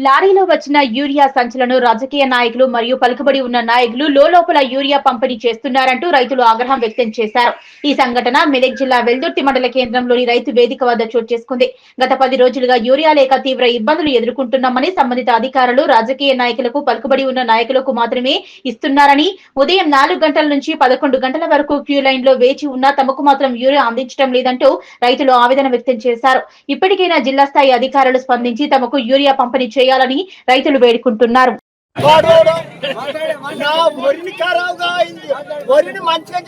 లారీలో వచ్చిన యూరియా సంచులను రాజకీయ నాయకులు మరియు పలుకుబడి ఉన్న నాయకులు లోపల యూరియా పంపిణీ చేస్తున్నారంటూ రైతులు ఆగ్రహం వ్యక్తం చేశారు. ఈ సంఘటన మెదక్ జిల్లా వెల్దుర్తి మండల కేంద్రంలోని రైతు వేదిక వద్ద చోటు చేసుకుంది. గత 10 రోజులుగా యూరియా లేక తీవ్ర ఇబ్బందులు ఎదుర్కొంటున్నామని, సంబంధిత అధికారులు రాజకీయ నాయకులకు పలుకుబడి ఉన్న నాయకులకు మాత్రమే ఇస్తున్నారని, ఉదయం 4 గంటల నుంచి 11 గంటల వరకు క్యూ లైన్ లో వేచి ఉన్నా తమకు మాత్రం యూరియా అందించడం లేదంటూ రైతులు ఆవేదన వ్యక్తం చేశారు. ఇప్పటికైనా జిల్లా స్థాయి అధికారులు స్పందించి తమకు యూరియా పంపిణీ చేయాలని రైతులు వేడుకుంటున్నారు. మంచిగా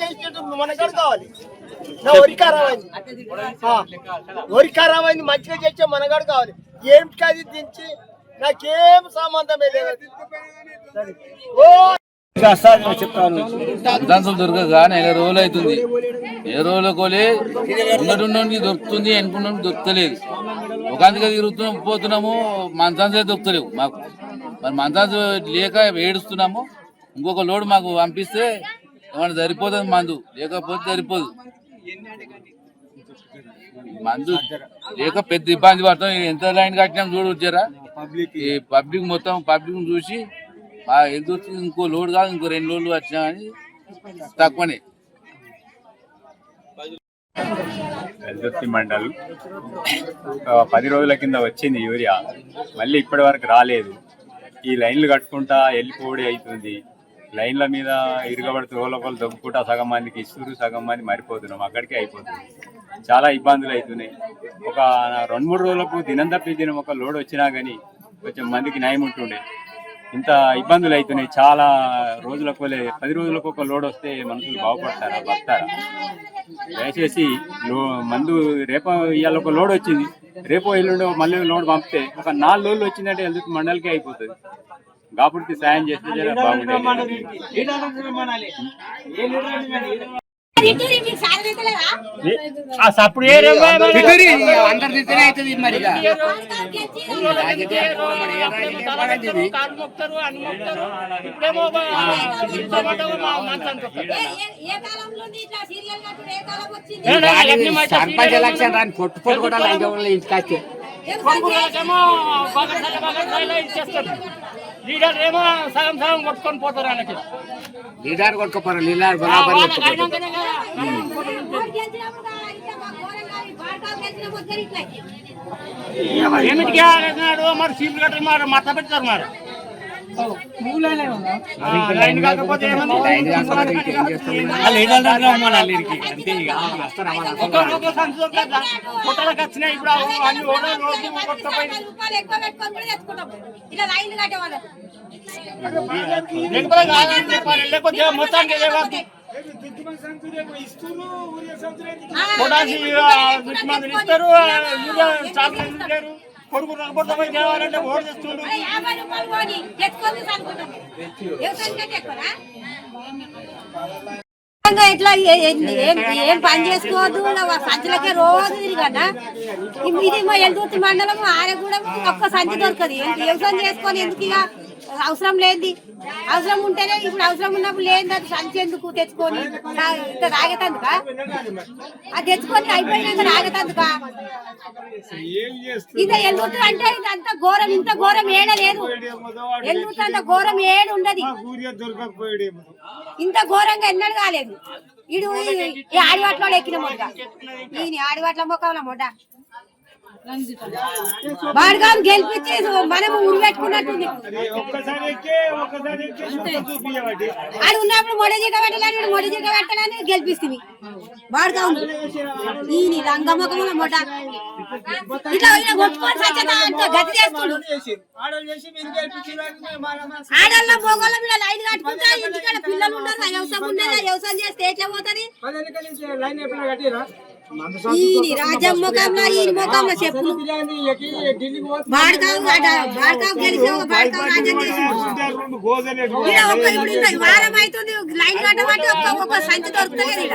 చేసే మనగాడు కావాలి. ఏమిటి అది దించి నాకేం సంబంధమే లేదు. దంతం దొరకగా నెల రోజులు అవుతుంది. నెల రోజుల కోలే ఉన్నటువంటి దొరుకుతుంది, అనుకున్నట్టు దొరకలేదు. ఒక అందుకే తిరుగుతున్నాం పోతున్నాము, మంచాన్సే దొరకలేవు మాకు. మరి మంచాన్స్ లేక ఏడుస్తున్నాము. ఇంకొక లోడ్ మాకు పంపిస్తే ఏమన్నా సరిపోతుంది, మందు లేకపోతే సరిపోదు. మందు లేక పెద్ద ఇబ్బంది పడతాం. ఎంత లైన్ కట్టినాం చూడు వచ్చారా. ఈ పబ్లిక్ మొత్తం పబ్లిక్ చూసి ఎదురు ఇంకో లోడ్ కాదు, ఇంకో 2 లోడ్లు వచ్చినా కానీ తక్కువనే. వెల్దుర్తి మండల్ 10 రోజుల కింద వచ్చింది యూరియా, మళ్ళీ ఇప్పటి వరకు రాలేదు. ఈ లైన్లు కట్టుకుంటా వెళ్ళిపోవడే అవుతుంది. లైన్ల మీద ఇరగబడుతూ లోపల దొబ్బుకుంటా సగం మందికి ఇస్తున్నారు, సగం మంది మరిపోతున్నాం, అక్కడికే అయిపోతుంది. చాలా ఇబ్బందులు అవుతున్నాయి. ఒక 2-3 రోజులకు దినం తప్పి దినం ఒక లోడ్ వచ్చినా కానీ కొంచెం మందికి న్యాయం ఉంటుండే. ఇంత ఇబ్బందులు అవుతున్నాయి. చాలా రోజులకు 10 రోజులకు ఒక లోడ్ వస్తే మనుషులు బాగుపడతారా, బతారా? దయచేసి మందు రేపు ఇవాళ ఒక లోడ్ వచ్చింది, రేపో ఎల్లుండో మళ్ళీ లోడ్ పంపితే ఒక 4 రోజులు వచ్చిందంటే వెళ్తే మండలికే అయిపోతుంది. కాబట్టి సాయం చేస్తే జర బాగుంటుంది. సర్పంచ్ ఎలక్షన్ రాని పొట్టు కూడా ఇంటికి లీడర్ ఏమో సగం సగం కొట్టుకొని పోతారు. ఆయనకి లీడర్ కొట్టుకోపోరు, లీడర్ బరాబర్ ఏమిటికి మరి సీట్లు కట్టి మరి మత పెడతారు. మరి లైన్ కాకపోతే పుట్టలకు వచ్చినాయి. ఇప్పుడు లేకపోతే మొత్తానికి ఇస్తారు. కొడుకు రగబొట్టపై తేవాలంటే ఓటు తెస్తుండ్రు. ఇట్లా ఏం పని చేసుకోవద్దు, సంచులకే రోజు తిరిగట. ఇది మా వెల్దుర్తి మండలం ఆరగూడెం ఒక్క సంచి దొరకదు. వ్యవసాయం చేసుకొని ఎందుకు ఇక అవసరం లేని, అవసరం ఉంటేనే. ఇప్పుడు అవసరం ఉన్నప్పుడు లేని అది సంచి ఎందుకు తెచ్చుకొని ఇంత తాగేతందుకా? అది తెచ్చుకొని అయిపోయినాక తాగేతందుకా? ఇది వెల్దుర్తి అంటే ఇదంతా ఘోరం. ఇంత ఘోరం ఏడలేదు. వెల్దుర్తి అంత ఘోరం ఏడు ఉండదు. ఇంత ఘోరంగా ఎన్నడూ కాలేదు. ఇడు ఈ ఆడివాట్లో ఎక్కిన మొక్క, ఈ ఆడివాట్ల మొక్కల మొడ్డ బాడగా గెలిపించి మనము ఉరిపెట్టుకున్నట్టుంది. ఆడు ఉన్నప్పుడు మొడజీక పెట్టాలని మొడజీక పెట్టాలని గెలిపిస్తుంది. బాడగా ఉంది ఈ రంగమ్మకముల మొట ఇట్లా కొట్టుకొని సచ్చత అంత గతి చేస్తుండు. ఆడల్లో మొగోళ్ళ మీద లైన్ కట్టుకుంటా ఇంటికాడ పిల్లలు ఉండరు. వ్యవసాయం ఉండదు, వ్యవసాయం చేస్తే ఎట్లా పోతుంది? రాజం ముఖంలో ఈ ముఖంలో చెప్పులు బాడకావు గెలిచి బాడకావు రాజ్యం చేసి వారం అవుతుంది. లైన్ కట్టమంటే ఒక్కొక్క సంచి దొరుకుతుంది.